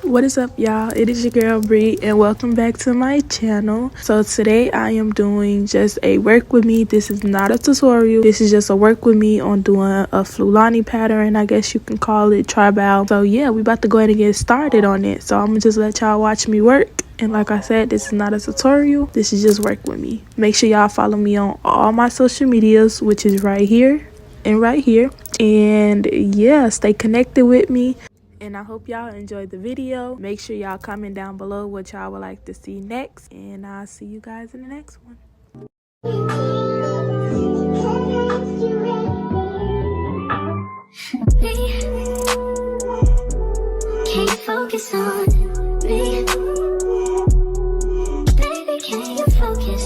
What is up, y'all? It is your girl Bree and welcome back to my channel. So today I am doing just a work with me. This is not a tutorial. This is just a work with me on doing a Fulani pattern, I guess you can call it, tribal. So yeah, we about to go ahead and get started on it. So I'm gonna just let y'all watch me work. And like I said, this is not a tutorial. This is just work with me. Make sure y'all follow me on all my social medias, which is right here and right here. And yeah, stay connected with me. And I hope y'all enjoyed the video. Make sure y'all comment down below what y'all would like to see next. And I'll see you guys in the next one. Can you focus on me? Baby, can you focus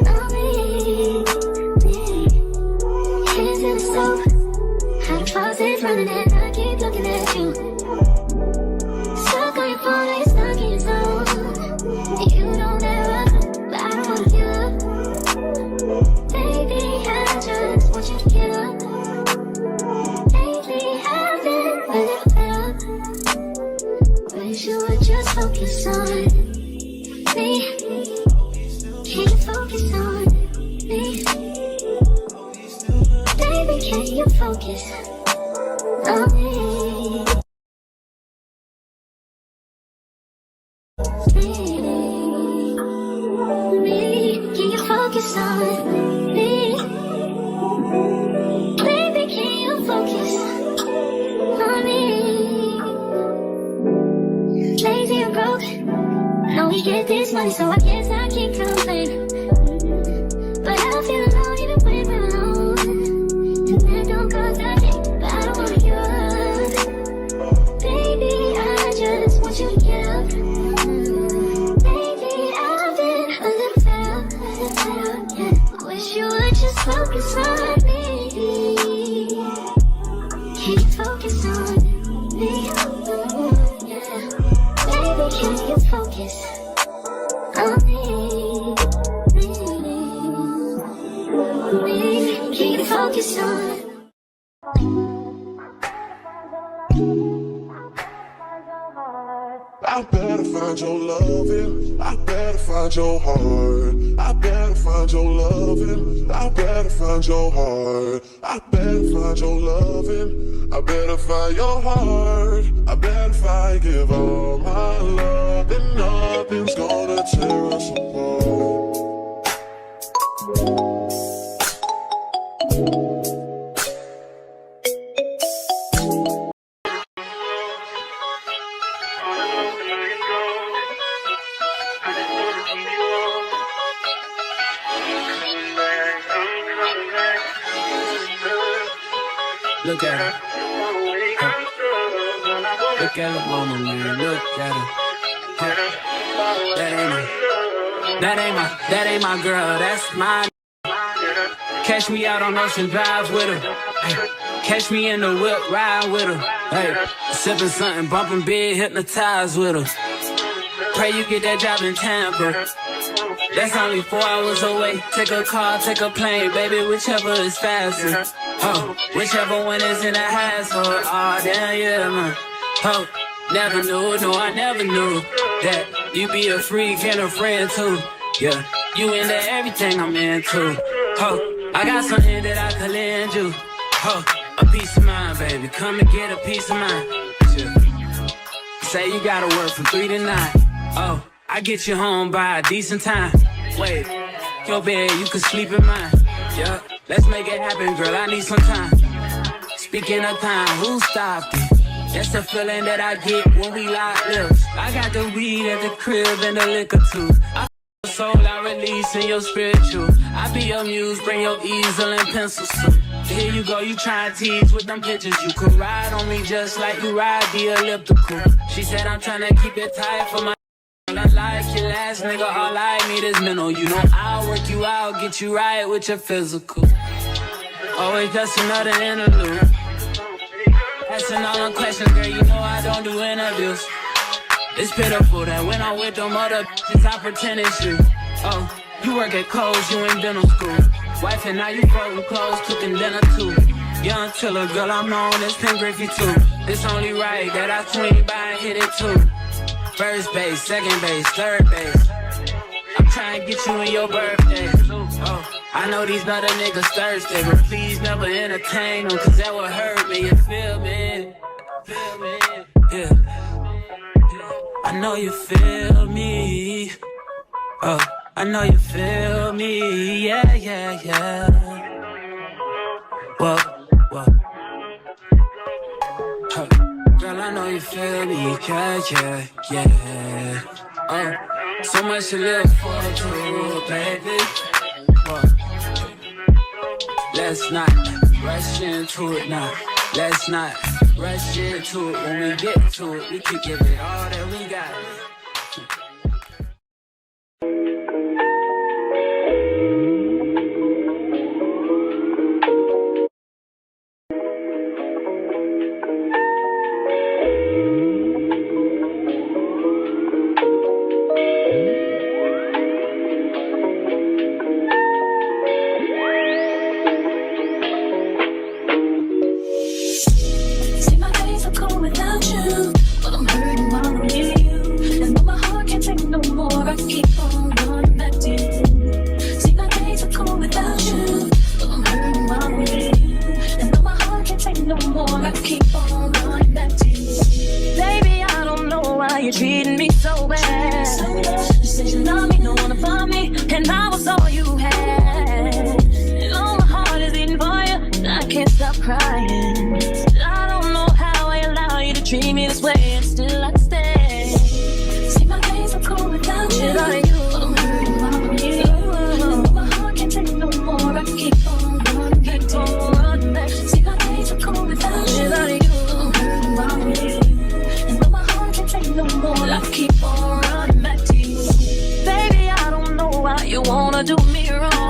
on me? Hands in the stove, how the faucet running and I keep looking at you. Stuck on your phone, you're stuck in your zone. You don't ever, but I don't wanna give up. Baby, I just want you to get up. Lately I've been a little better. Wish you would just focus on me. Can you focus on me? Baby, can you focus on me? Can you focus on me? Baby, can you focus on me? Lazy and broke, know we get this money, so I guess I can't complain. But I feel alone even when we're alone. And that don't cause nothing, but I don't wanna give up. Baby, I just want you to get up. Baby, I've been a little fed up. Wish you would just focus on me. Can you focus on me? Baby, can you focus on me? Can you focus on? I better find your loving, I better find your heart. I better find your loving, I better find your heart. I better find your loving, I better find your heart. I better if I give all my love, then nothing's gonna tear us apart. Look at her. Look at her mama, man. Look at her. That ain't my girl. That's mine. Catch me out on Ocean Drive with her. Hey. Catch me in the whip, ride with her. Hey. Sipping something, bumping big, hypnotized with her. Pray you get that job in Tampa. That's only 4 hours away. Take a car, take a plane, baby, whichever is faster. Oh, whichever one is in the hassle. Oh, damn, yeah, man. Oh, never knew, no, I never knew that you be a freak and a friend too. Yeah, you into everything I'm into. Oh, I got something that I could lend you. Oh, a peace of mind, baby. Come and get a peace of mind. Yeah. Say you gotta work from 3 to 9. Oh, I get you home by a decent time. Wait, your bed, you can sleep in mine. Yeah, let's make it happen, girl, I need some time. Speaking of time, who stopped it? That's the feeling that I get when we lock lips. I got the weed at the crib and the liquor too. I soul, I release in your spiritual. I be your muse, bring your easel and pencils too. Here you go, you try and tease with them pictures. You could ride on me just like you ride the elliptical. She said I'm trying to keep it tight for my I like your last nigga, all I need is mental. You know I'll work you out, get you right with your physical. Always just another interlude. Asking all them questions, girl, you know I don't do interviews. It's pitiful that when I'm with them other bitches, I pretend it's you. Oh, you work at Kohl's, you in dental school. Wife and now you folding clothes, cooking dinner too. Young Tiller, girl, I'm known as Pin Griffey too. It's only right that I swing by and hit it too. First base, second base, third base. I'm trying to get you in your birthday. Oh, I know these other niggas thirsty, but please never entertain them, cause that would hurt me, you feel me? Feel me? Yeah. I know you feel me. Oh, I know you feel me. Yeah, yeah, yeah. Whoa, whoa. Huh. Girl, I know you feel me. Yeah, yeah, yeah. Oh, so much to live for, too, baby. Whoa. Let's not rush into it now. Let's not rush into it. When we get to it, we can give it all that we got. You're treating me so bad. You said you love me, don't wanna find me, and I was all you had. And all my heart is beating for you, I can't stop crying. I don't know how I allow you to treat me this way, and still I stay. See, my days are cool without you. Without you, I'm hurting without you. And my heart can't take no more. I keep on running back to you. See, my days are cool without you. Without you, I'm hurting without you. No more, I keep on running back to you. Baby, I don't know why you wanna do me wrong.